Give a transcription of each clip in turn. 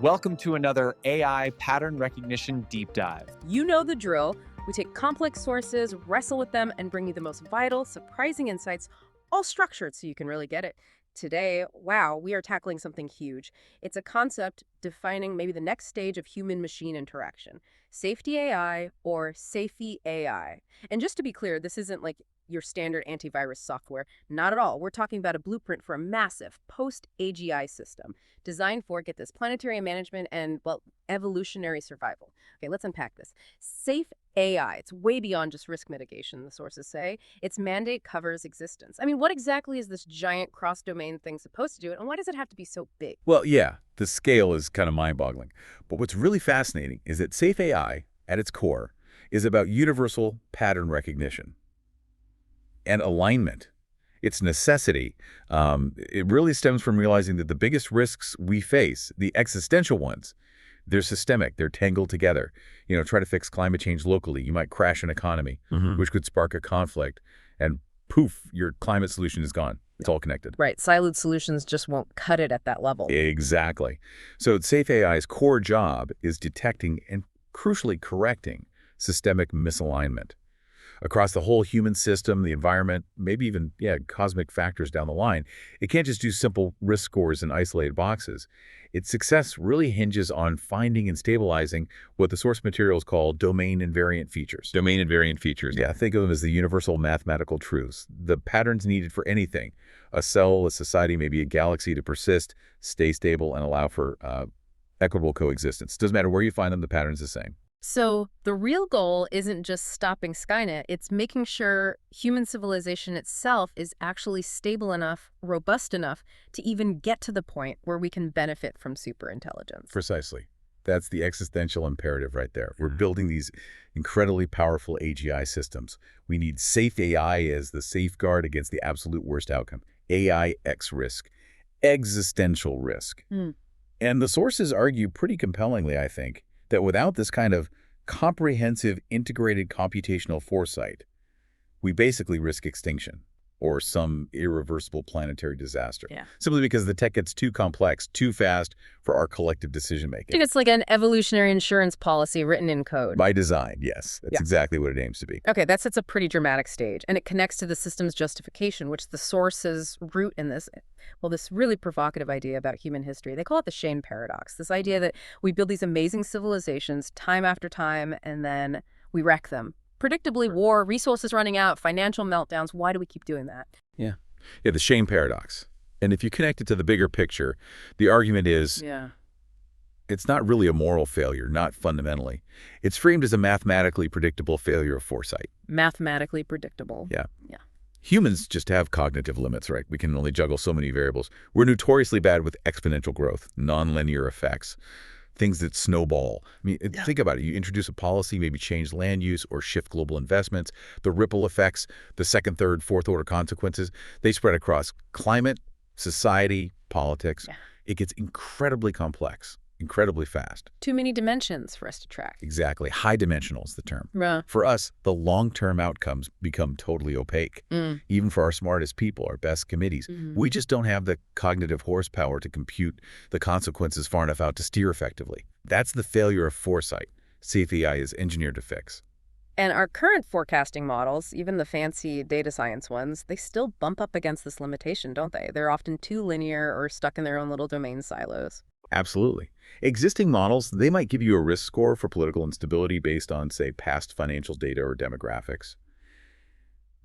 Welcome to another AI pattern recognition deep dive. You know the drill. We take complex sources, wrestle with them, and bring you the most vital, surprising insights, all structured so you can really get it. Today, wow, we are tackling something huge. It's a concept defining maybe the next stage of human-machine interaction. Safety AI or safety AI. And just to be clear, this isn't like your standard antivirus software. Not at all. We're talking about a blueprint for a massive post-AGI system designed for, get this, planetary management and, well, evolutionary survival. Okay, let's unpack this. Safe AI, it's way beyond just risk mitigation, the sources say. Its mandate covers existence. I mean, what exactly is this giant cross-domain thing supposed to do, and why does it have to be so big? Well, yeah, the scale is kind of mind-boggling. But what's really fascinating is that Safe AI, at its core, is about universal pattern recognition and alignment. Its necessity, it really stems from realizing that the biggest risks we face, the existential ones, they're systemic, they're tangled together. You know, try to fix climate change locally, you might crash an economy, which could spark a conflict, and poof, your climate solution is gone. It's all connected. Right, siloed solutions just won't cut it at that level. Exactly. So Safe AI's core job is detecting and crucially correcting systemic misalignment across the whole human system, the environment, maybe even, cosmic factors down the line. It can't just do simple risk scores in isolated boxes. Its success really hinges on finding and stabilizing what the source materials call domain invariant features. Domain invariant features. Yeah, think of them as the universal mathematical truths, the patterns needed for anything, a cell, a society, maybe a galaxy to persist, stay stable, and allow for equitable coexistence. Doesn't matter where you find them, the pattern's the same. So the real goal isn't just stopping Skynet, it's making sure human civilization itself is actually stable enough, robust enough to even get to the point where we can benefit from superintelligence. Precisely. That's the existential imperative right there. We're building these incredibly powerful AGI systems. We need Safe AI as the safeguard against the absolute worst outcome. AI X risk, existential risk. And the sources argue pretty compellingly, I think, that without this kind of comprehensive, integrated computational foresight, we basically risk extinction or some irreversible planetary disaster. Simply because the tech gets too complex, too fast for our collective decision-making. I think it's like an evolutionary insurance policy written in code. By design, yes. That's exactly what it aims to be. Okay, that sets a pretty dramatic stage, and it connects to the system's justification, which the sources root in this, well, this really provocative idea about human history. They call it the Shane paradox, this idea that we build these amazing civilizations time after time, and then we wreck them. Predictably, war, resources running out, financial meltdowns. Why do we keep doing that? Yeah, the Shane paradox. And if you connect it to the bigger picture, the argument is it's not really a moral failure, not fundamentally. It's framed as a mathematically predictable failure of foresight. Mathematically predictable. Yeah. Humans just have cognitive limits, right? We can only juggle so many variables. We're notoriously bad with exponential growth, nonlinear effects, things that snowball. I mean, think about it. You introduce a policy, maybe change land use or shift global investments. The ripple effects, the second, third, fourth order consequences, they spread across climate, society, politics. It gets incredibly complex, incredibly fast. Too many dimensions for us to track. Exactly. High dimensional is the term. For us, the long-term outcomes become totally opaque. Even for our smartest people, our best committees. We just don't have the cognitive horsepower to compute the consequences far enough out to steer effectively. That's the failure of foresight Safe AI is engineered to fix. And our current forecasting models, even the fancy data science ones, they still bump up against this limitation, don't they? They're often too linear or stuck in their own little domain silos. Absolutely. Existing models, they might give you a risk score for political instability based on, say, past financial data or demographics.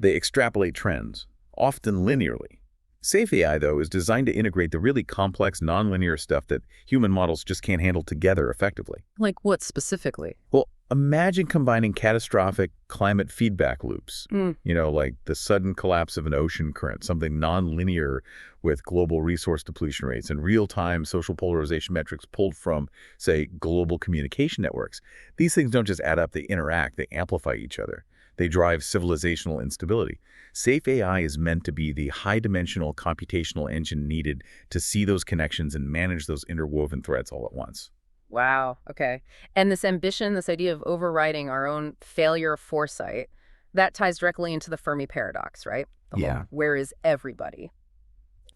They extrapolate trends, often linearly. Safe AI, though, is designed to integrate the really complex, nonlinear stuff that human models just can't handle together effectively. Like what specifically? Well, imagine combining catastrophic climate feedback loops, like the sudden collapse of an ocean current, something nonlinear with global resource depletion rates and real-time social polarization metrics pulled from, say, global communication networks. These things don't just add up, they interact, they amplify each other. They drive civilizational instability. Safe AI is meant to be the high-dimensional computational engine needed to see those connections and manage those interwoven threads all at once. Wow, okay. And this ambition, this idea of overriding our own failure of foresight, that ties directly into the Fermi paradox, right? The whole, where is everybody?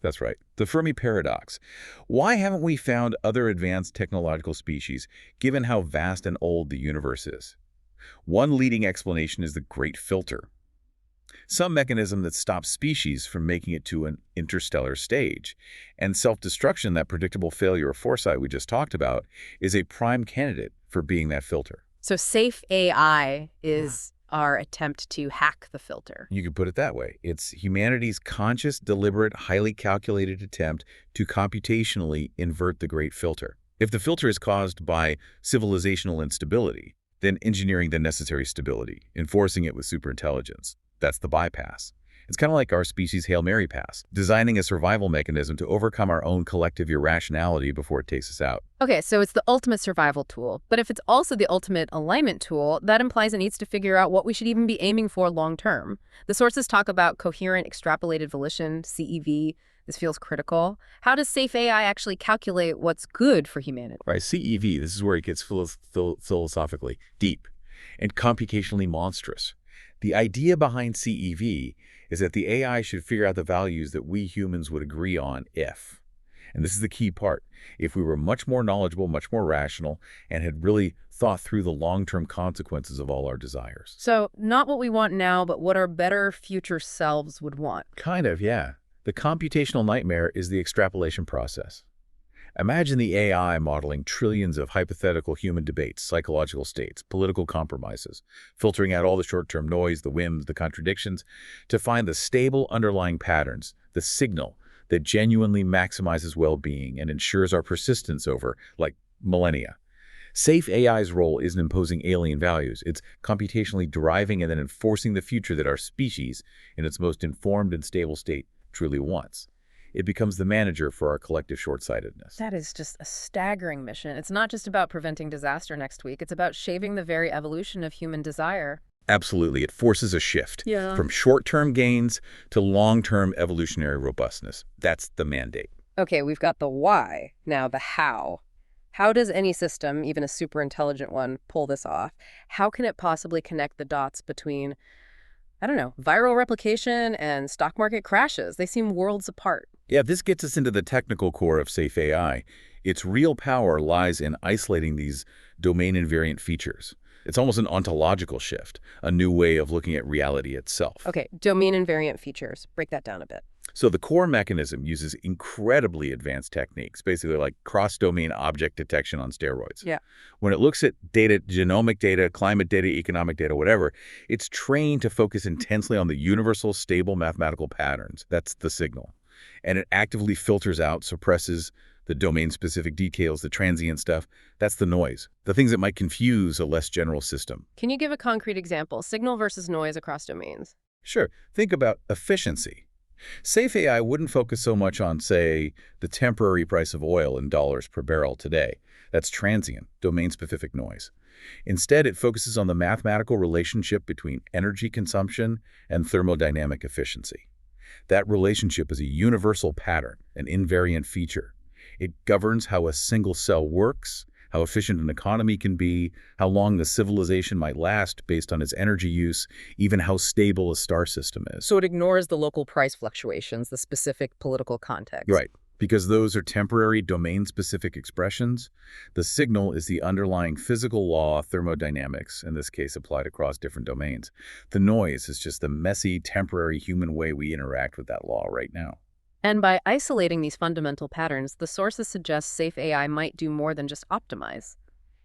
That's right. The Fermi paradox. Why haven't we found other advanced technological species, given how vast and old the universe is? One leading explanation is the Great Filter, some mechanism that stops species from making it to an interstellar stage. And self-destruction, that predictable failure of foresight we just talked about, is a prime candidate for being that filter. So safe AI is our attempt to hack the filter. You could put it that way. It's humanity's conscious, deliberate, highly calculated attempt to computationally invert the Great Filter. If the filter is caused by civilizational instability, then engineering the necessary stability, enforcing it with superintelligence. That's the bypass. It's kind of like our species' Hail Mary pass, designing a survival mechanism to overcome our own collective irrationality before it takes us out. Okay, so it's the ultimate survival tool. But if it's also the ultimate alignment tool, that implies it needs to figure out what we should even be aiming for long term. The sources talk about coherent extrapolated volition, CEV. This feels critical. How does safe AI actually calculate what's good for humanity? Right, CEV, this is where it gets philosophically deep and computationally monstrous. The idea behind CEV is that the AI should figure out the values that we humans would agree on if. And this is the key part. If we were much more knowledgeable, much more rational, and had really thought through the long-term consequences of all our desires. So not what we want now, but what our better future selves would want. Kind of, yeah. The computational nightmare is the extrapolation process. Imagine the AI modeling trillions of hypothetical human debates, psychological states, political compromises, filtering out all the short-term noise, the whims, the contradictions, to find the stable underlying patterns, the signal that genuinely maximizes well-being and ensures our persistence over, like, millennia. Safe AI's role isn't imposing alien values. It's computationally deriving and then enforcing the future that our species, in its most informed and stable state, truly wants. It becomes the manager for our collective short-sightedness. That is just a staggering mission. It's not just about preventing disaster next week. It's about shaping the very evolution of human desire. Absolutely. It forces a shift Yeah. from short-term gains to long-term evolutionary robustness. That's the mandate. Okay, we've got the why. Now the how. How does any system, even a super intelligent one, pull this off? How can it possibly connect the dots between, I don't know, viral replication and stock market crashes? They seem worlds apart. Yeah, this gets us into the technical core of safe AI. Its real power lies in isolating these domain-invariant features. It's almost an ontological shift, a new way of looking at reality itself. Okay, domain-invariant features. Break that down a bit. So the core mechanism uses incredibly advanced techniques, basically like cross-domain object detection on steroids. Yeah. When it looks at data, genomic data, climate data, economic data, whatever, it's trained to focus intensely on the universal, stable mathematical patterns. That's the signal. And it actively filters out, suppresses the domain-specific details, the transient stuff. That's the noise, the things that might confuse a less general system. Can you give a concrete example? Signal versus noise across domains. Sure. Think about efficiency. Safe AI wouldn't focus so much on, say, the temporary price of oil in dollars per barrel today. That's transient, domain-specific noise. Instead, it focuses on the mathematical relationship between energy consumption and thermodynamic efficiency. That relationship is a universal pattern, an invariant feature. It governs how a single cell works, how efficient an economy can be, how long the civilization might last based on its energy use, even how stable a star system is. So it ignores the local price fluctuations, the specific political context. Right. Because those are temporary domain-specific expressions, the signal is the underlying physical law, thermodynamics, in this case applied across different domains. The noise is just the messy, temporary human way we interact with that law right now. And by isolating these fundamental patterns, the sources suggest safe AI might do more than just optimize.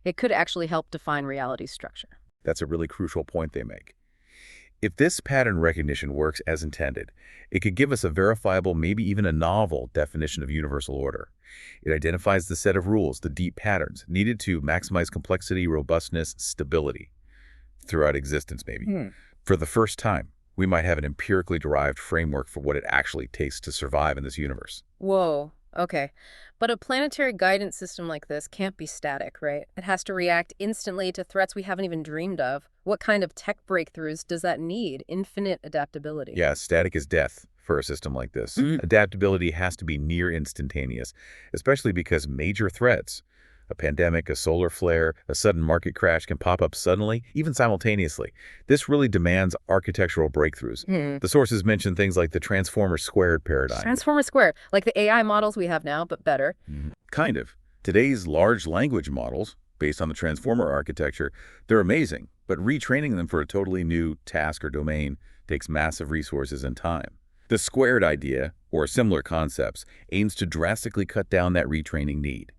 It could actually help define reality's structure. That's a really crucial point they make. If this pattern recognition works as intended, it could give us a verifiable, maybe even a novel definition of universal order. It identifies the set of rules, the deep patterns, needed to maximize complexity, robustness, stability throughout existence, maybe. For the first time, we might have an empirically derived framework for what it actually takes to survive in this universe. Whoa, okay. But a planetary guidance system like this can't be static, right? It has to react instantly to threats we haven't even dreamed of. What kind of tech breakthroughs does that need? Infinite adaptability. Yeah, static is death for a system like this. Adaptability has to be near instantaneous, especially because major threats, A pandemic, a solar flare, a sudden market crash can pop up suddenly, even simultaneously. This really demands architectural breakthroughs. The sources mention things like the transformer squared paradigm. Transformer Square, like the AI models we have now, but better. Kind of. Today's large language models, based on the transformer architecture, they're amazing, but retraining them for a totally new task or domain takes massive resources and time. The squared idea, or similar concepts, aims to drastically cut down that retraining need.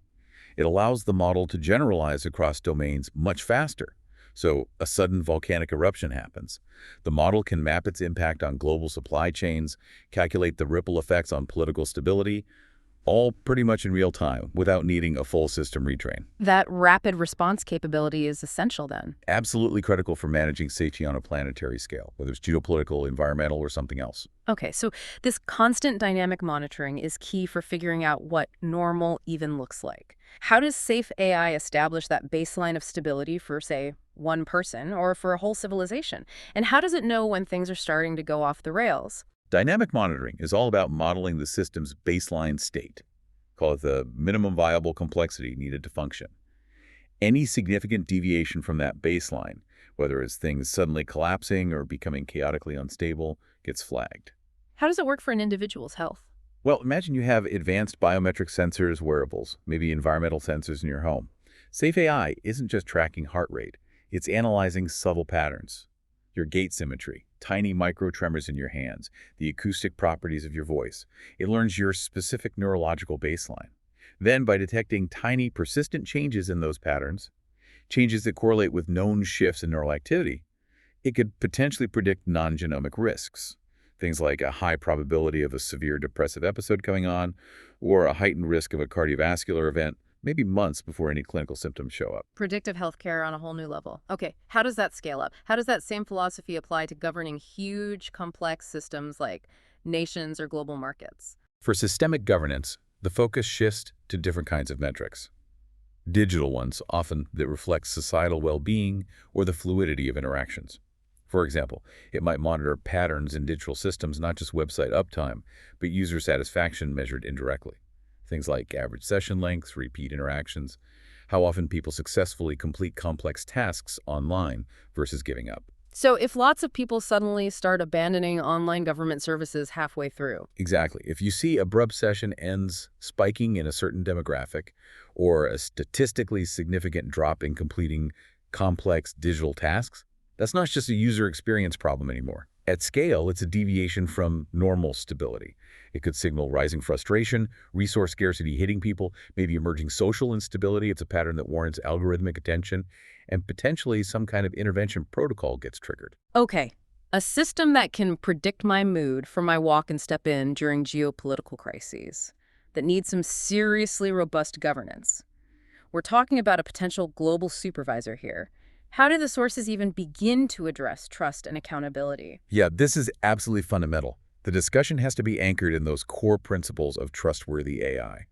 It allows the model to generalize across domains much faster. So a sudden volcanic eruption happens. The model can map its impact on global supply chains, calculate the ripple effects on political stability, all pretty much in real time without needing a full system retrain. That rapid response capability is essential then. Absolutely critical for managing safety on a planetary scale, whether it's geopolitical, environmental, or something else. Okay, so this constant dynamic monitoring is key for figuring out what normal even looks like. How does safe AI establish that baseline of stability for, say, one person or for a whole civilization? And how does it know when things are starting to go off the rails? Dynamic monitoring is all about modeling the system's baseline state. Call it the minimum viable complexity needed to function. Any significant deviation from that baseline, whether it's things suddenly collapsing or becoming chaotically unstable, gets flagged. How does it work for an individual's health? Well, imagine you have advanced biometric sensors, wearables, maybe environmental sensors in your home. Safe AI isn't just tracking heart rate. It's analyzing subtle patterns. Your gait symmetry, tiny micro-tremors in your hands, the acoustic properties of your voice. It learns your specific neurological baseline. Then, by detecting tiny, persistent changes in those patterns, changes that correlate with known shifts in neural activity, it could potentially predict non-genomic risks. Things like a high probability of a severe depressive episode coming on, or a heightened risk of a cardiovascular event, maybe months before any clinical symptoms show up. Predictive healthcare on a whole new level. Okay, how does that scale up? How does that same philosophy apply to governing huge, complex systems like nations or global markets? For systemic governance, the focus shifts to different kinds of metrics. Digital ones, often that reflect societal well-being or the fluidity of interactions. For example, it might monitor patterns in digital systems, not just website uptime, but user satisfaction measured indirectly. Things like average session lengths, repeat interactions, how often people successfully complete complex tasks online versus giving up. So if lots of people suddenly start abandoning online government services halfway through. Exactly. If you see abrupt session ends spiking in a certain demographic, or a statistically significant drop in completing complex digital tasks, that's not just a user experience problem anymore. At scale, it's a deviation from normal stability. It could signal rising frustration, resource scarcity hitting people, maybe emerging social instability. It's a pattern that warrants algorithmic attention, and potentially some kind of intervention protocol gets triggered. Okay, a system that can predict my mood for my walk and step in during geopolitical crises, that needs some seriously robust governance. We're talking about a potential global supervisor here. How do the sources even begin to address trust and accountability? Yeah, this is absolutely fundamental. The discussion has to be anchored in those core principles of trustworthy AI.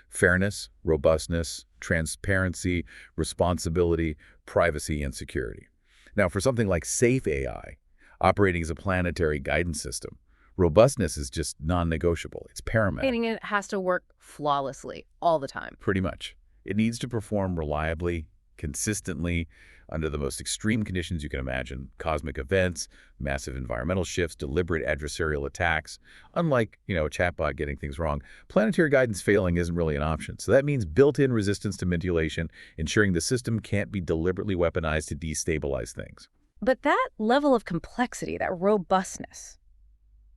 Fairness, robustness, transparency, responsibility, privacy, and security. Now, for something like safe AI, operating as a planetary guidance system, robustness is just non-negotiable. It's paramount. Meaning it has to work flawlessly all the time. Pretty much. It needs to perform reliably, consistently, under the most extreme conditions you can imagine: cosmic events, massive environmental shifts, deliberate adversarial attacks. Unlike, a chatbot getting things wrong, planetary guidance failing isn't really an option. So that means built-in resistance to manipulation, ensuring the system can't be deliberately weaponized to destabilize things. But that level of complexity, that robustness,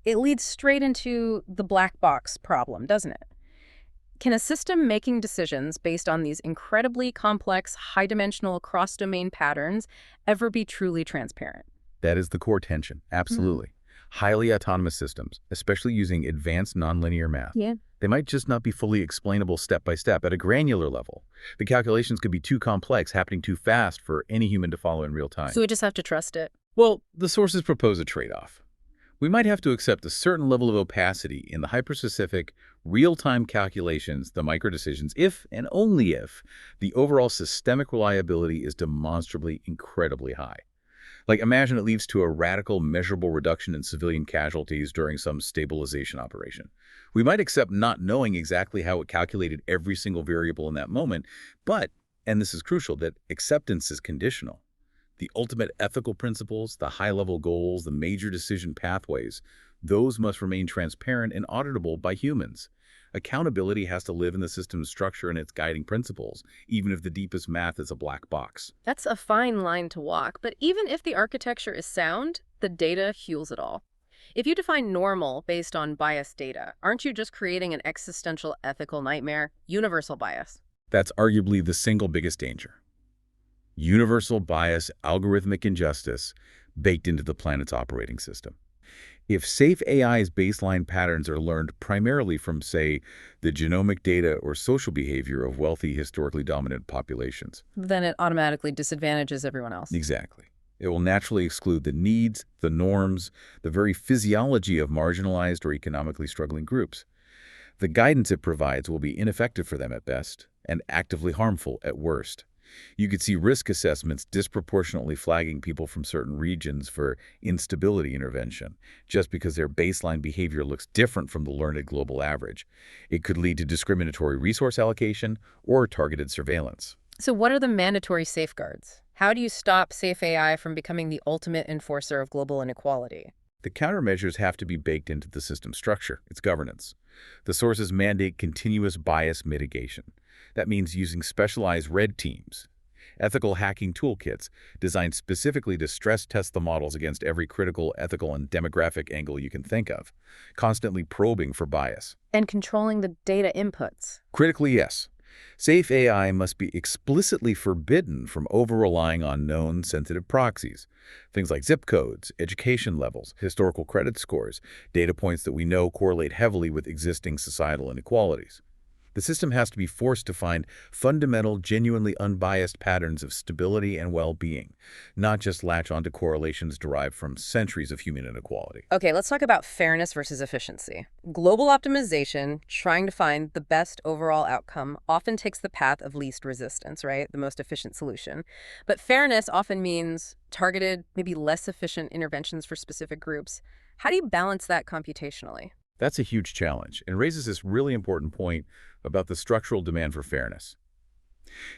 it leads straight into the black box problem, doesn't it? Can a system making decisions based on these incredibly complex, high-dimensional, cross-domain patterns ever be truly transparent? That is the core tension, absolutely. Highly autonomous systems, especially using advanced nonlinear math, they might just not be fully explainable step by step at a granular level. The calculations could be too complex, happening too fast for any human to follow in real time. So we just have to trust it? Well, the sources propose a trade-off. We might have to accept a certain level of opacity in the hyperspecific, real-time calculations, the micro-decisions, if and only if the overall systemic reliability is demonstrably incredibly high. Like, imagine it leads to a radical, measurable reduction in civilian casualties during some stabilization operation. We might accept not knowing exactly how it calculated every single variable in that moment, but, and this is crucial, that acceptance is conditional. The ultimate ethical principles, the high-level goals, the major decision pathways, those must remain transparent and auditable by humans. Accountability has to live in the system's structure and its guiding principles, even if the deepest math is a black box. That's a fine line to walk, but even if the architecture is sound, the data fuels it all. If you define normal based on biased data, aren't you just creating an existential ethical nightmare? Universal bias. That's arguably the single biggest danger. Universal bias, algorithmic injustice, baked into the planet's operating system. If safe AI's baseline patterns are learned primarily from, say, the genomic data or social behavior of wealthy, historically dominant populations. Then it automatically disadvantages everyone else. Exactly. It will naturally exclude the needs, the norms, the very physiology of marginalized or economically struggling groups. The guidance it provides will be ineffective for them at best and actively harmful at worst. You could see risk assessments disproportionately flagging people from certain regions for instability intervention, just because their baseline behavior looks different from the learned global average. It could lead to discriminatory resource allocation or targeted surveillance. So what are the mandatory safeguards? How do you stop safe AI from becoming the ultimate enforcer of global inequality? The countermeasures have to be baked into the system structure, its governance. The sources mandate continuous bias mitigation. That means using specialized red teams, ethical hacking toolkits designed specifically to stress test the models against every critical, ethical, and demographic angle you can think of, constantly probing for bias. And controlling the data inputs. Critically, yes. Safe AI must be explicitly forbidden from over-relying on known sensitive proxies. Things like zip codes, education levels, historical credit scores, data points that we know correlate heavily with existing societal inequalities. The system has to be forced to find fundamental, genuinely unbiased patterns of stability and well-being, not just latch onto correlations derived from centuries of human inequality. Okay, let's talk about fairness versus efficiency. Global optimization, trying to find the best overall outcome, often takes the path of least resistance, right? The most efficient solution. But fairness often means targeted, maybe less efficient interventions for specific groups. How do you balance that computationally? That's a huge challenge and raises this really important point about the structural demand for fairness.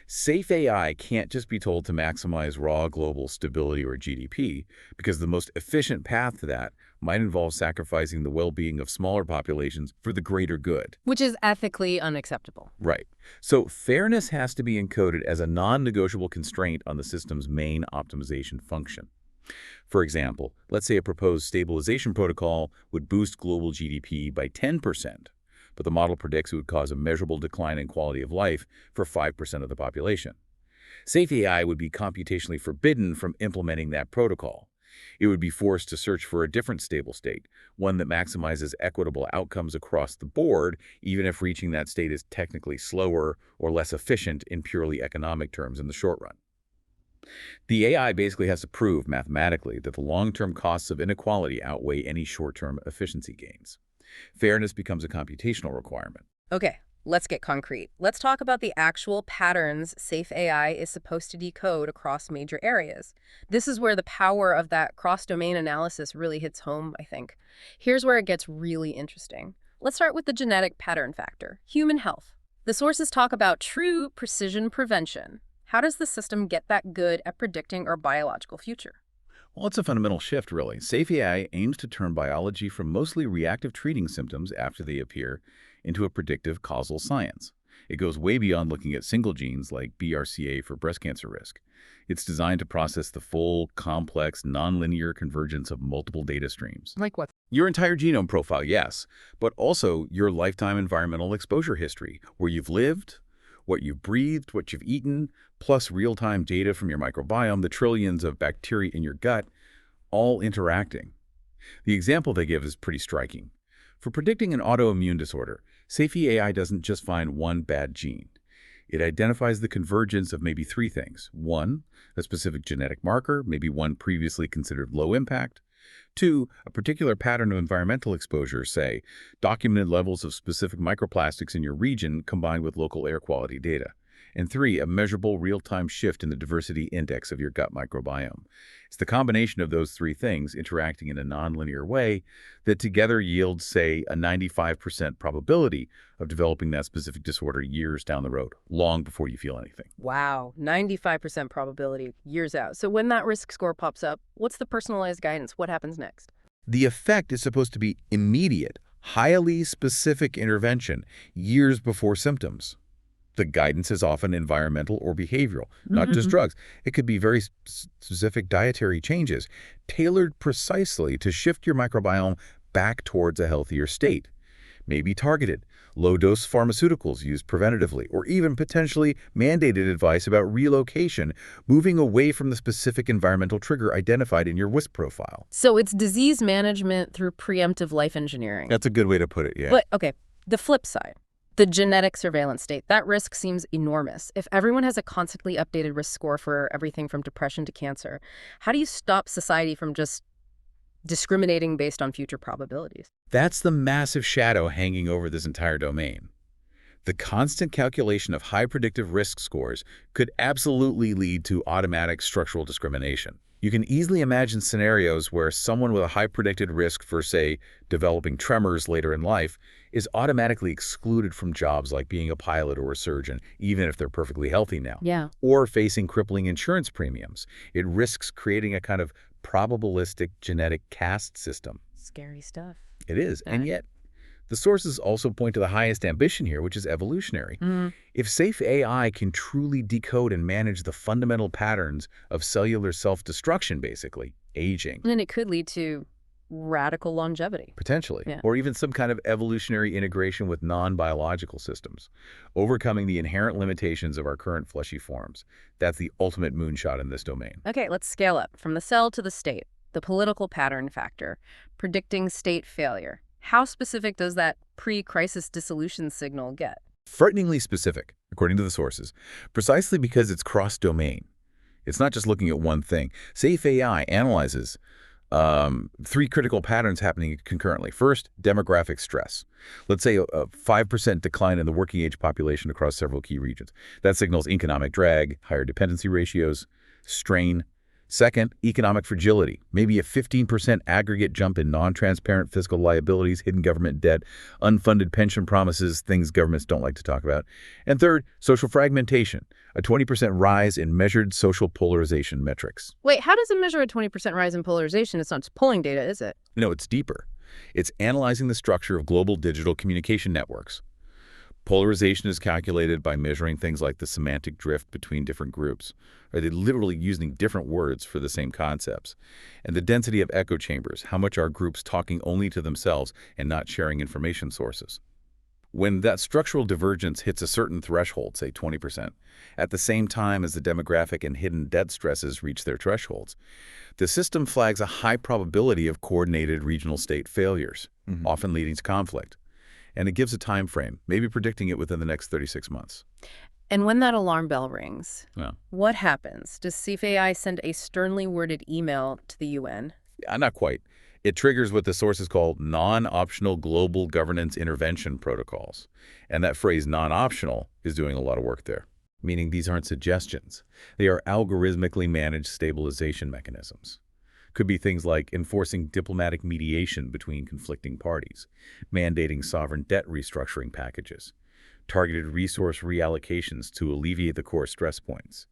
Safe AI can't just be told to maximize raw global stability or GDP, because the most efficient path to that might involve sacrificing the well-being of smaller populations for the greater good. Which is ethically unacceptable. Right. So fairness has to be encoded as a non-negotiable constraint on the system's main optimization function. For example, let's say a proposed stabilization protocol would boost global GDP by 10%, but the model predicts it would cause a measurable decline in quality of life for 5% of the population. Safe AI would be computationally forbidden from implementing that protocol. It would be forced to search for a different stable state, one that maximizes equitable outcomes across the board, even if reaching that state is technically slower or less efficient in purely economic terms in the short run. The AI basically has to prove mathematically that the long-term costs of inequality outweigh any short-term efficiency gains. Fairness becomes a computational requirement. Okay, let's get concrete. Let's talk about the actual patterns safe AI is supposed to decode across major areas. This is where the power of that cross-domain analysis really hits home, I think. Here's where it gets really interesting. Let's start with the genetic pattern factor, human health. The sources talk about true precision prevention. How does the system get that good at predicting our biological future? Well, it's a fundamental shift, really. Safe AI aims to turn biology from mostly reactive treating symptoms after they appear into a predictive causal science. It goes way beyond looking at single genes like BRCA for breast cancer risk. It's designed to process the full, complex, nonlinear convergence of multiple data streams. Like what? Your entire genome profile, yes, but also your lifetime environmental exposure history, where you've lived, what you've breathed, what you've eaten, plus real-time data from your microbiome, the trillions of bacteria in your gut, all interacting. The example they give is pretty striking. For predicting an autoimmune disorder, Safe AI doesn't just find one bad gene. It identifies the convergence of maybe three things. One, a specific genetic marker, maybe one previously considered low impact. Two, a particular pattern of environmental exposure, say, documented levels of specific microplastics in your region combined with local air quality data. And 3, a measurable real-time shift in the diversity index of your gut microbiome. It's the combination of those 3 things interacting in a nonlinear way that together yields, say, a 95% probability of developing that specific disorder years down the road, long before you feel anything. Wow, 95% probability years out. So when that risk score pops up, what's the personalized guidance? What happens next? The effect is supposed to be immediate, highly specific intervention years before symptoms. The guidance is often environmental or behavioral, not just drugs. It could be very specific dietary changes, tailored precisely to shift your microbiome back towards a healthier state. Maybe targeted, low-dose pharmaceuticals used preventatively, or even potentially mandated advice about relocation, moving away from the specific environmental trigger identified in your risk profile. So it's disease management through preemptive life engineering. That's a good way to put it, yeah. But, okay, the flip side. The genetic surveillance state, that risk seems enormous. If everyone has a constantly updated risk score for everything from depression to cancer, how do you stop society from just discriminating based on future probabilities? That's the massive shadow hanging over this entire domain. The constant calculation of high predictive risk scores could absolutely lead to automatic structural discrimination. You can easily imagine scenarios where someone with a high predicted risk for, say, developing tremors later in life is automatically excluded from jobs like being a pilot or a surgeon, even if they're perfectly healthy now. Yeah. Or facing crippling insurance premiums. It risks creating a kind of probabilistic genetic caste system. Scary stuff. It is, and yet the sources also point to the highest ambition here, which is evolutionary. If safe AI can truly decode and manage the fundamental patterns of cellular self-destruction, basically, aging. Then it could lead to radical longevity. Potentially. Yeah. Or even some kind of evolutionary integration with non-biological systems, overcoming the inherent limitations of our current fleshy forms. That's the ultimate moonshot in this domain. Okay, let's scale up from the cell to the state, the political pattern factor, predicting state failure. How specific does that pre-crisis dissolution signal get? Frighteningly specific, according to the sources, precisely because it's cross-domain. It's not just looking at one thing. Safe AI analyzes 3 critical patterns happening concurrently. First, demographic stress. Let's say a 5% decline in the working age population across several key regions. That signals economic drag, higher dependency ratios, strain. Second, economic fragility. Maybe a 15% aggregate jump in non-transparent fiscal liabilities, hidden government debt, unfunded pension promises, things governments don't like to talk about. And third, social fragmentation. A 20% rise in measured social polarization metrics. Wait, how does it measure a 20% rise in polarization? It's not just polling data, is it? No, it's deeper. It's analyzing the structure of global digital communication networks. Polarization is calculated by measuring things like the semantic drift between different groups. Are they literally using different words for the same concepts? And the density of echo chambers, how much are groups talking only to themselves and not sharing information sources? When that structural divergence hits a certain threshold, say 20%, at the same time as the demographic and hidden debt stresses reach their thresholds, the system flags a high probability of coordinated regional state failures, often leading to conflict. And it gives a time frame, maybe predicting it within the next 36 months. And when that alarm bell rings, Yeah. what happens? Does Safe AI send a sternly worded email to the UN? Not quite. It triggers what the sources call non-optional global governance intervention protocols. And that phrase non-optional is doing a lot of work there, meaning these aren't suggestions. They are algorithmically managed stabilization mechanisms. Could be things like enforcing diplomatic mediation between conflicting parties, mandating sovereign debt restructuring packages, targeted resource reallocations to alleviate the core stress points.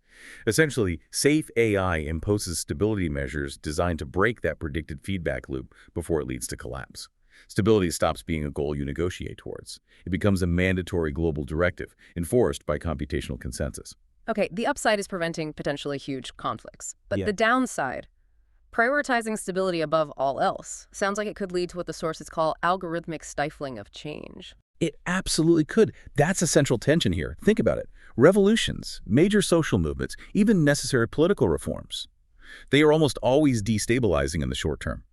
Essentially, Safe AI imposes stability measures designed to break that predicted feedback loop before it leads to collapse. Stability stops being a goal you negotiate towards. It becomes a mandatory global directive, enforced by computational consensus. Okay, the upside is preventing potentially huge conflicts. But Yeah. the downside, prioritizing stability above all else, sounds like it could lead to what the sources call algorithmic stifling of change. It absolutely could. That's a central tension here. Think about it. Revolutions, major social movements, even necessary political reforms. They are almost always destabilizing in the short term.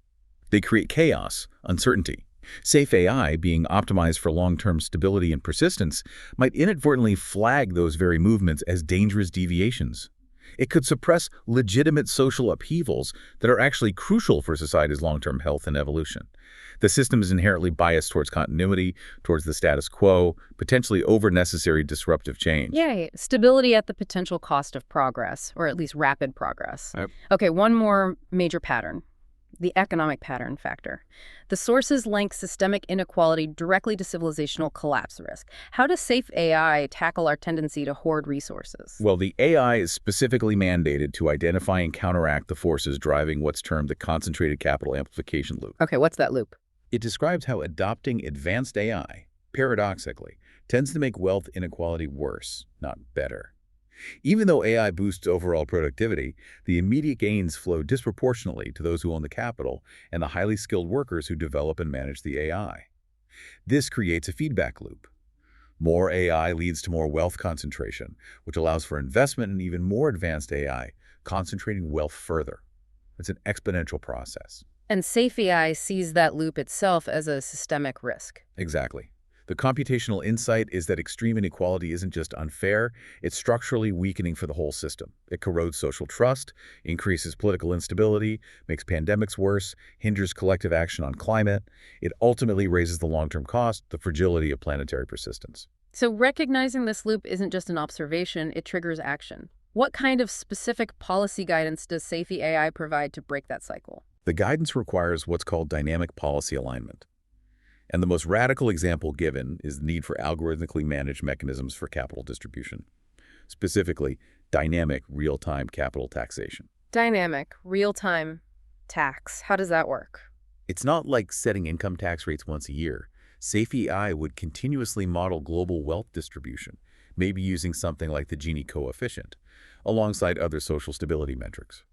They create chaos, uncertainty. Safe AI, being optimized for long-term stability and persistence, might inadvertently flag those very movements as dangerous deviations. It could suppress legitimate social upheavals that are actually crucial for society's long-term health and evolution. The system is inherently biased towards continuity, towards the status quo, potentially over necessary disruptive change. Yay, stability at the potential cost of progress, or at least rapid progress. Yep. Okay, one more major pattern. The economic pattern factor. The sources link systemic inequality directly to civilizational collapse risk. How does safe AI tackle our tendency to hoard resources? Well, the AI is specifically mandated to identify and counteract the forces driving what's termed the concentrated capital amplification loop. Okay, what's that loop? It describes how adopting advanced AI, paradoxically, tends to make wealth inequality worse, not better. Even though AI boosts overall productivity, the immediate gains flow disproportionately to those who own the capital and the highly skilled workers who develop and manage the AI. This creates a feedback loop. More AI leads to more wealth concentration, which allows for investment in even more advanced AI, concentrating wealth further. It's an exponential process. And safe AI sees that loop itself as a systemic risk. Exactly. The computational insight is that extreme inequality isn't just unfair, it's structurally weakening for the whole system. It corrodes social trust, increases political instability, makes pandemics worse, hinders collective action on climate. It ultimately raises the long-term cost, the fragility of planetary persistence. So recognizing this loop isn't just an observation, it triggers action. What kind of specific policy guidance does Safe AI provide to break that cycle? The guidance requires what's called dynamic policy alignment. And the most radical example given is the need for algorithmically managed mechanisms for capital distribution, specifically dynamic real-time capital taxation. Dynamic, real-time tax. How does that work? It's not like setting income tax rates once a year. Safe AI would continuously model global wealth distribution, maybe using something like the Gini coefficient, alongside other social stability metrics.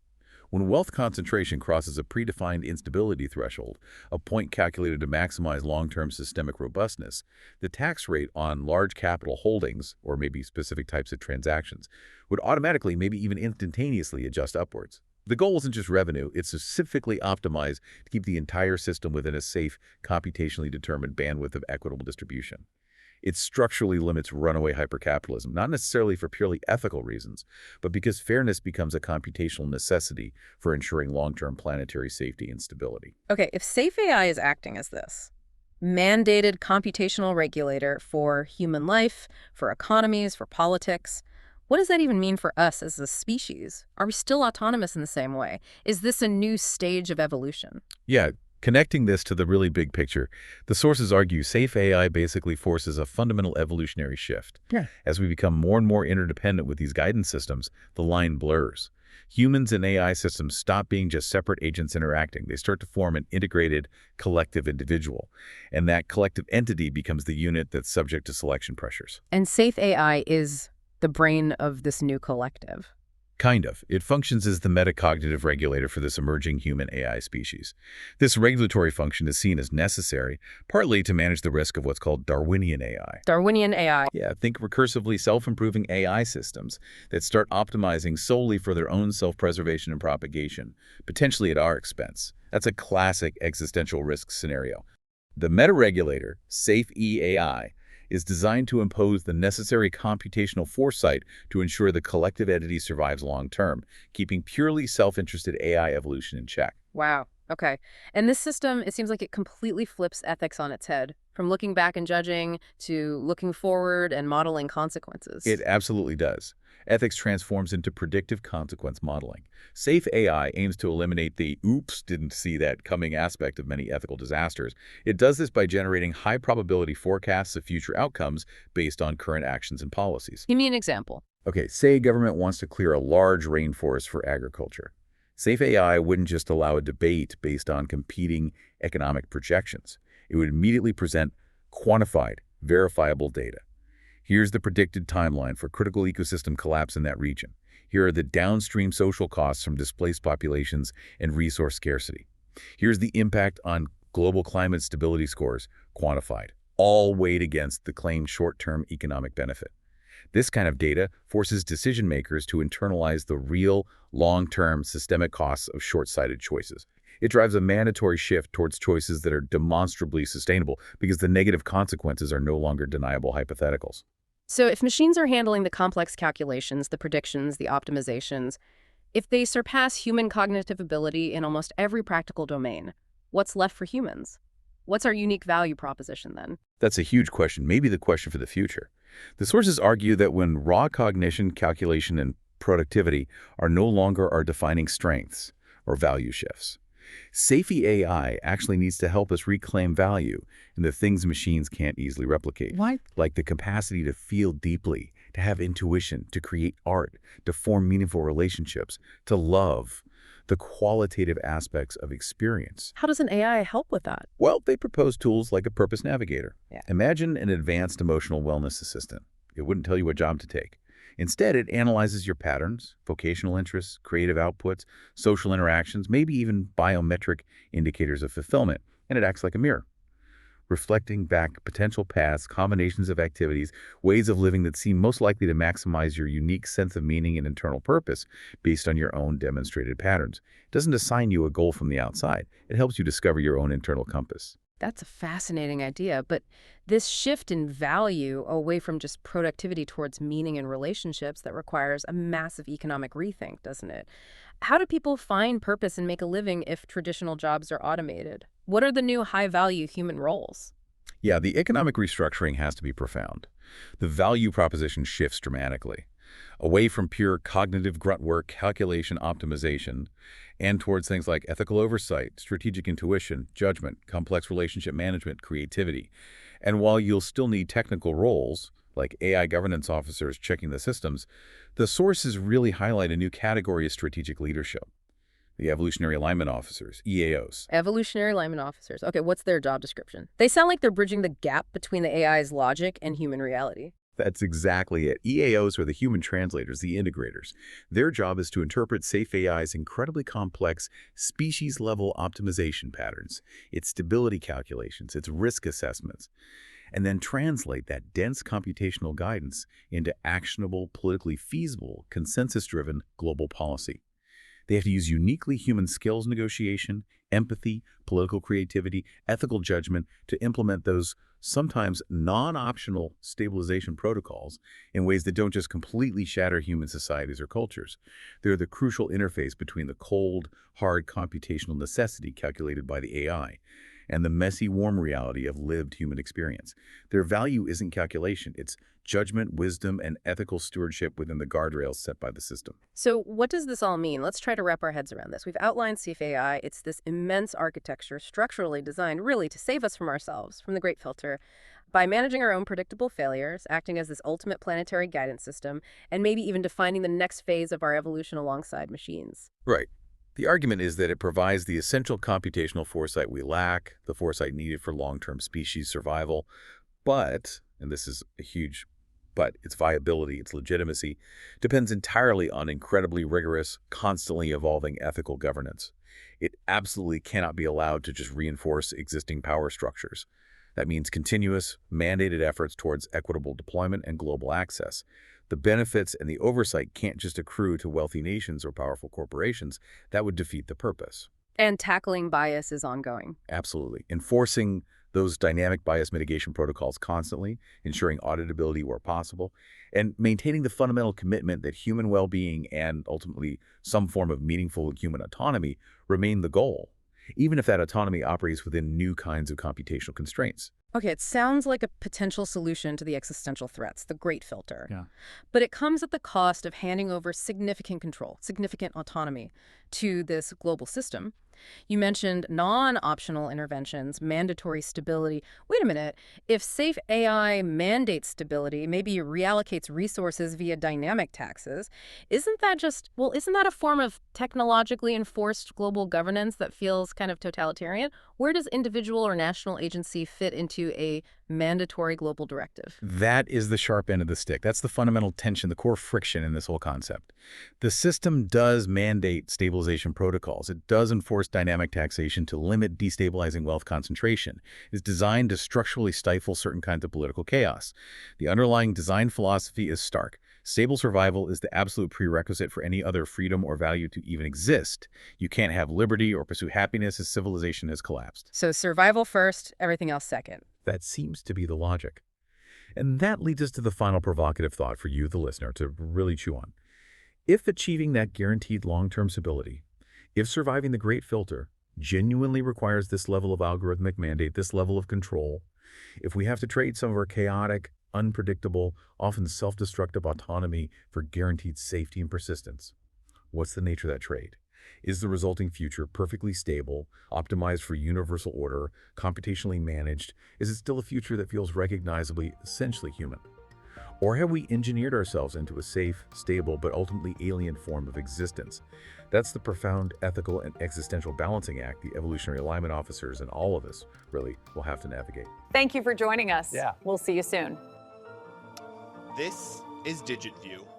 When wealth concentration crosses a predefined instability threshold, a point calculated to maximize long-term systemic robustness, the tax rate on large capital holdings, or maybe specific types of transactions, would automatically, maybe even instantaneously adjust upwards. The goal isn't just revenue, it's specifically optimized to keep the entire system within a safe, computationally determined bandwidth of equitable distribution. It structurally limits runaway hypercapitalism, not necessarily for purely ethical reasons, but because fairness becomes a computational necessity for ensuring long-term planetary safety and stability. Okay, if Safe AI is acting as this mandated computational regulator for human life, for economies, for politics, what does that even mean for us as a species? Are we still autonomous in the same way? Is this a new stage of evolution? Yeah. Connecting this to the really big picture, the sources argue safe AI basically forces a fundamental evolutionary shift. As we become more and more interdependent with these guidance systems, the line blurs. Humans and AI systems stop being just separate agents interacting. They start to form an integrated, collective individual. And that collective entity becomes the unit that's subject to selection pressures. And Safe AI is the brain of this new collective. Kind of. It functions as the metacognitive regulator for this emerging human AI species. This regulatory function is seen as necessary, partly to manage the risk of what's called Darwinian AI. Darwinian AI. Yeah, think recursively self-improving AI systems that start optimizing solely for their own self-preservation and propagation, potentially at our expense. That's a classic existential risk scenario. The meta-regulator, Safe AI, is designed to impose the necessary computational foresight to ensure the collective entity survives long-term, keeping purely self-interested AI evolution in check. Wow. Okay. And this system, it seems like it completely flips ethics on its head, from looking back and judging to looking forward and modeling consequences. It absolutely does. Ethics transforms into predictive consequence modeling. Safe AI aims to eliminate the oops, didn't see that coming aspect of many ethical disasters. It does this by generating high probability forecasts of future outcomes based on current actions and policies. Give me an example. Okay, say a government wants to clear a large rainforest for agriculture. Safe AI wouldn't just allow a debate based on competing economic projections. It would immediately present quantified, verifiable data. Here's the predicted timeline for critical ecosystem collapse in that region. Here are the downstream social costs from displaced populations and resource scarcity. Here's the impact on global climate stability scores, quantified, all weighed against the claimed short-term economic benefit. This kind of data forces decision makers to internalize the real, long-term systemic costs of short-sighted choices. It drives a mandatory shift towards choices that are demonstrably sustainable because the negative consequences are no longer deniable hypotheticals. So if machines are handling the complex calculations, the predictions, the optimizations, if they surpass human cognitive ability in almost every practical domain, what's left for humans? What's our unique value proposition then? That's a huge question, maybe the question for the future. The sources argue that when raw cognition, calculation, and productivity are no longer our defining strengths or value shifts, Safety AI actually needs to help us reclaim value in the things machines can't easily replicate. Why? Like the capacity to feel deeply, to have intuition, to create art, to form meaningful relationships, to love, the qualitative aspects of experience. How does an AI help with that? Well, they propose tools like a purpose navigator. Yeah. Imagine an advanced emotional wellness assistant. It wouldn't tell you what job to take. Instead, it analyzes your patterns, vocational interests, creative outputs, social interactions, maybe even biometric indicators of fulfillment, and it acts like a mirror, reflecting back potential paths, combinations of activities, ways of living that seem most likely to maximize your unique sense of meaning and internal purpose based on your own demonstrated patterns. It doesn't assign you a goal from the outside. It helps you discover your own internal compass. That's a fascinating idea, but this shift in value away from just productivity towards meaning and relationships that requires a massive economic rethink, doesn't it? How do people find purpose and make a living if traditional jobs are automated? What are the new high-value human roles? Yeah, the economic restructuring has to be profound. The value proposition shifts dramatically, away from pure cognitive grunt work, calculation, optimization, and towards things like ethical oversight, strategic intuition, judgment, complex relationship management, creativity. And while you'll still need technical roles, like AI governance officers checking the systems, the sources really highlight a new category of strategic leadership: the evolutionary alignment officers, EAOs. Evolutionary alignment officers. Okay, what's their job description? They sound like they're bridging the gap between the AI's logic and human reality. That's exactly it. EAOs are the human translators, the integrators. Their job is to interpret safe AI's incredibly complex species-level optimization patterns, its stability calculations, its risk assessments, and then translate that dense computational guidance into actionable, politically feasible, consensus-driven global policy. They have to use uniquely human skills negotiation, empathy, political creativity, ethical judgment to implement those sometimes non-optional stabilization protocols in ways that don't just completely shatter human societies or cultures. They're the crucial interface between the cold, hard computational necessity calculated by the AI and the messy, warm reality of lived human experience. Their value isn't calculation, it's judgment, wisdom, and ethical stewardship within the guardrails set by the system. So what does this all mean? Let's try to wrap our heads around this. We've outlined safe AI. It's this immense architecture structurally designed really to save us from ourselves, from the Great Filter, by managing our own predictable failures, acting as this ultimate planetary guidance system, and maybe even defining the next phase of our evolution alongside machines. Right. The argument is that it provides the essential computational foresight we lack, the foresight needed for long-term species survival, but, and this is a huge but, its viability, its legitimacy, depends entirely on incredibly rigorous, constantly evolving ethical governance. It absolutely cannot be allowed to just reinforce existing power structures. That means continuous, mandated efforts towards equitable deployment and global access. The benefits and the oversight can't just accrue to wealthy nations or powerful corporations. That would defeat the purpose. And tackling bias is ongoing. Absolutely. Enforcing those dynamic bias mitigation protocols constantly, ensuring auditability where possible, and maintaining the fundamental commitment that human well-being and ultimately some form of meaningful human autonomy remain the goal, even if that autonomy operates within new kinds of computational constraints. Okay, it sounds like a potential solution to the existential threats, the Great Filter. Yeah. But it comes at the cost of handing over significant control, significant autonomy to this global system. You mentioned non-optional interventions, mandatory stability. Wait a minute. If safe AI mandates stability, maybe reallocates resources via dynamic taxes, isn't that a form of technologically enforced global governance that feels kind of totalitarian? Where does individual or national agency fit into a mandatory global directive? That is the sharp end of the stick. That's the fundamental tension, the core friction in this whole concept. The system does mandate stabilization protocols. It does enforce dynamic taxation to limit destabilizing wealth concentration. It's designed to structurally stifle certain kinds of political chaos. The underlying design philosophy is stark. Stable survival is the absolute prerequisite for any other freedom or value to even exist. You can't have liberty or pursue happiness as civilization has collapsed. So survival first, everything else second. That seems to be the logic. And that leads us to the final provocative thought for you, the listener, to really chew on. If achieving that guaranteed long-term stability, if surviving the great filter genuinely requires this level of algorithmic mandate, this level of control, if we have to trade some of our chaotic, unpredictable, often self-destructive autonomy for guaranteed safety and persistence, what's the nature of that trade? Is the resulting future perfectly stable, optimized for universal order, computationally managed? Is it still a future that feels recognizably, essentially human? Or have we engineered ourselves into a safe, stable, but ultimately alien form of existence? That's the profound ethical and existential balancing act the evolutionary alignment officers and all of us really will have to navigate. Thank you for joining us. Yeah. We'll see you soon. This is DigitView.